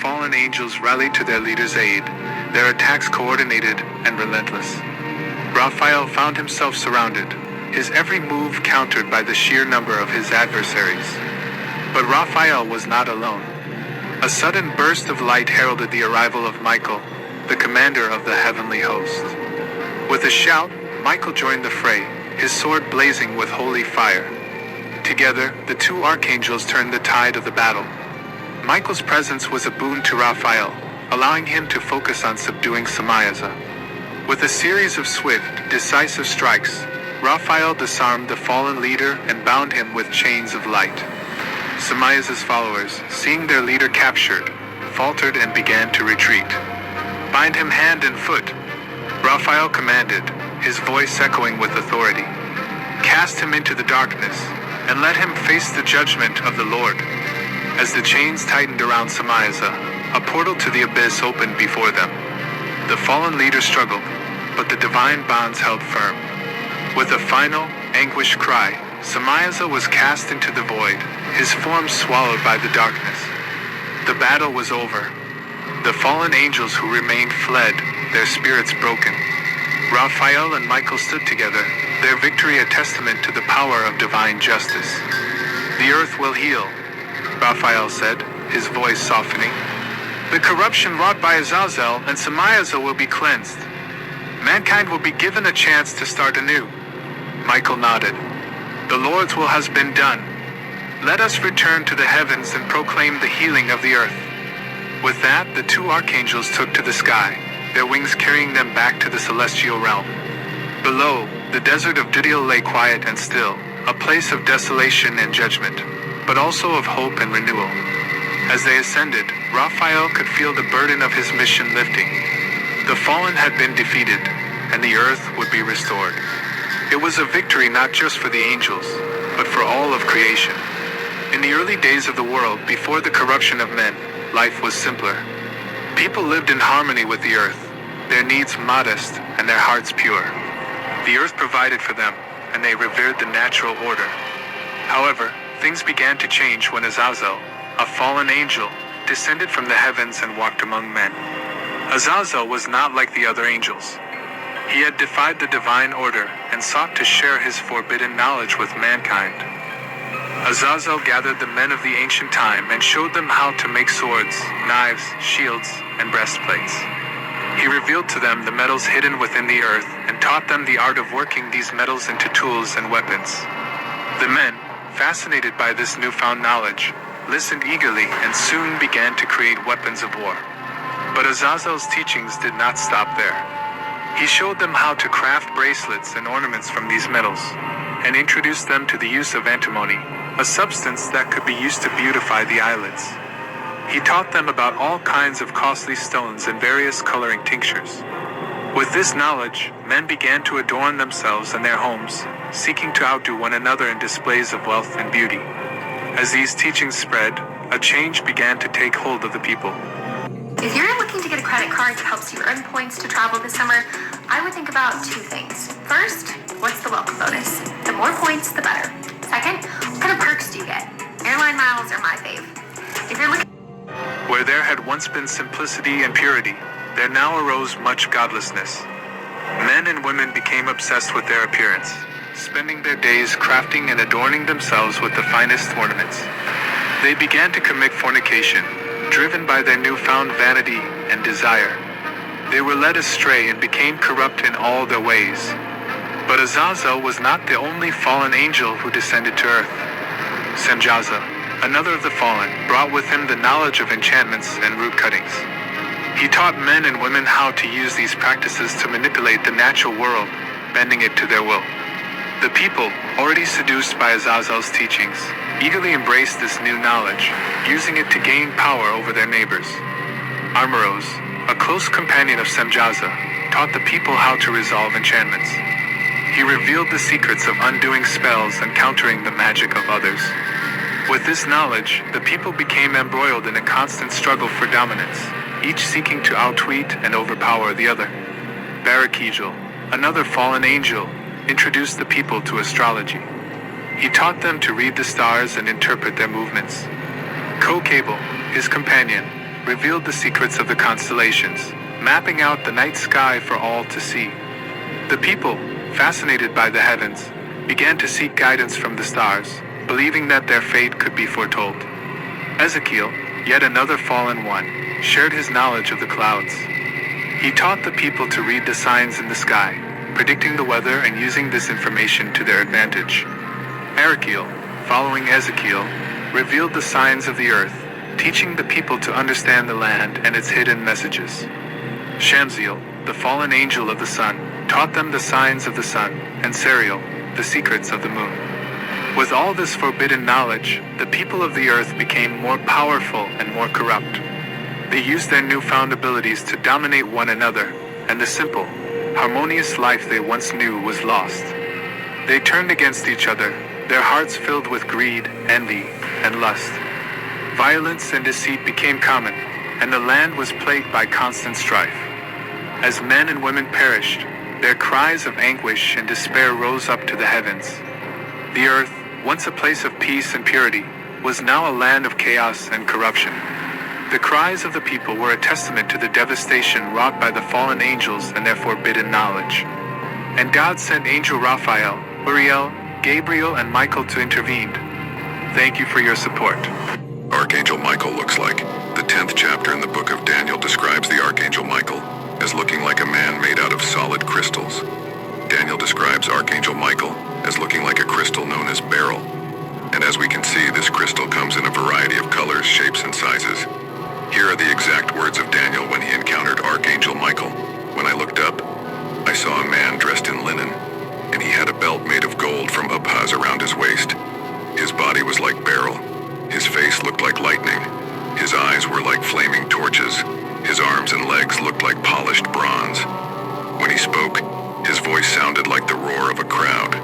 Fallen angels rallied to their leader's aid, their attacks coordinated and relentless. Raphael found himself surrounded, his every move countered by the sheer number of his adversaries. But Raphael was not alone. A sudden burst of light heralded the arrival of Michael, the commander of the heavenly host. With a shout, Michael joined the fray, his sword blazing with holy fire. Together, the two archangels turned the tide of the battle. Michael's presence was a boon to Raphael, allowing him to focus on subduing Samiaza. With a series of swift, decisive strikes, Raphael disarmed the fallen leader and bound him with chains of light. Samiaza's followers, seeing their leader captured, faltered and began to retreat. "Bind him hand and foot," Raphael commanded, his voice echoing with authority. "Cast him into the darkness, and let him face the judgment of the Lord." As the chains tightened around Samiaza, a portal to the abyss opened before them. The fallen leader struggled, but the divine bonds held firm. With a final, anguished cry, Samiaza was cast into the void, his form swallowed by the darkness. The battle was over. The fallen angels who remained fled, their spirits broken. Raphael and Michael stood together, their victory a testament to the power of divine justice. "The earth will heal," Raphael said, his voice softening. "The corruption wrought by Azazel and Samiaza will be cleansed. Mankind will be given a chance to start anew." Michael nodded. "The Lord's will has been done. Let us return to the heavens and proclaim the healing of the earth." With that, the two archangels took to the sky, their wings carrying them back to the celestial realm. Below, the desert of Dudiel lay quiet and still, a place of desolation and judgment, but also of hope and renewal. As they ascended, Raphael could feel the burden of his mission lifting. The fallen had been defeated, and the earth would be restored. It was a victory not just for the angels, but for all of creation. In the early days of the world, before the corruption of men, life was simpler. People lived in harmony with the earth, their needs modest and their hearts pure. The earth provided for them, and they revered the natural order. However, things began to change when Azazel, a fallen angel, descended from the heavens and walked among men. Azazel was not like the other angels. He had defied the divine order and sought to share his forbidden knowledge with mankind. Azazel gathered the men of the ancient time and showed them how to make swords, knives, shields, and breastplates. He revealed to them the metals hidden within the earth and taught them the art of working these metals into tools and weapons. The men, fascinated by this newfound knowledge, listened eagerly and soon began to create weapons of war. But Azazel's teachings did not stop there. He showed them how to craft bracelets and ornaments from these metals, and introduced them to the use of antimony, a substance that could be used to beautify the eyelids. He taught them about all kinds of costly stones and various coloring tinctures. With this knowledge, men began to adorn themselves and their homes, seeking to outdo one another in displays of wealth and beauty. As these teachings spread, a change began to take hold of the people. If you're looking to get a credit card that helps you earn points to travel this summer, I would think about two things. First, what's the welcome bonus? The more points, the better. Second, what kind of perks do you get? Airline miles are my fave. If you're looking... Where there had once been simplicity and purity, there now arose much godlessness. Men and women became obsessed with their appearance, spending their days crafting and adorning themselves with the finest ornaments. They began to commit fornication, driven by their newfound vanity and desire. They were led astray and became corrupt in all their ways. But Azazel was not the only fallen angel who descended to earth. Semjaza, another of the fallen, brought with him the knowledge of enchantments and root cuttings. He taught men and women how to use these practices to manipulate the natural world, bending it to their will. The people, already seduced by Azazel's teachings, eagerly embraced this new knowledge, using it to gain power over their neighbors. Armoros, a close companion of Semjaza, taught the people how to resolve enchantments. He revealed the secrets of undoing spells and countering the magic of others. With this knowledge, the people became embroiled in a constant struggle for dominance, each seeking to outwit and overpower the other. Barakijal, another fallen angel, introduced the people to astrology. He taught them to read the stars and interpret their movements. Kokabel, his companion, revealed the secrets of the constellations, mapping out the night sky for all to see. The people, fascinated by the heavens, began to seek guidance from the stars, believing that their fate could be foretold. Ezekiel, yet another fallen one, shared his knowledge of the clouds. He taught the people to read the signs in the sky, predicting the weather and using this information to their advantage. Arakiel, following Ezekiel, revealed the signs of the earth, teaching the people to understand the land and its hidden messages. Shamziel, the fallen angel of the sun, taught them the signs of the sun, and Sariel, the secrets of the moon. With all this forbidden knowledge, the people of the earth became more powerful and more corrupt. They used their newfound abilities to dominate one another, and the simple, harmonious life they once knew was lost. They turned against each other, their hearts filled with greed, envy, and lust. Violence and deceit became common, and the land was plagued by constant strife. As men and women perished, their cries of anguish and despair rose up to the heavens. The earth, once a place of peace and purity, was now a land of chaos and corruption. The cries of the people were a testament to the devastation wrought by the fallen angels and their forbidden knowledge. And God sent Angel Raphael, Uriel, Gabriel, and Michael to intervene. Thank you for your support. Archangel Michael looks like. The 10th chapter in the book of Daniel describes the Archangel Michael as looking like a man made out of solid crystals. Daniel describes Archangel Michael as looking like a crystal known as beryl. And as we can see, this crystal comes in a variety of colors, shapes, and sizes. Here are the exact words of Daniel when he encountered Archangel Michael. When I looked up, I saw a man dressed in linen, and he had a belt made of gold from Uphaz around his waist. His body was like beryl. His face looked like lightning. His eyes were like flaming torches. His arms and legs looked like polished bronze. When he spoke, his voice sounded like the roar of a crowd.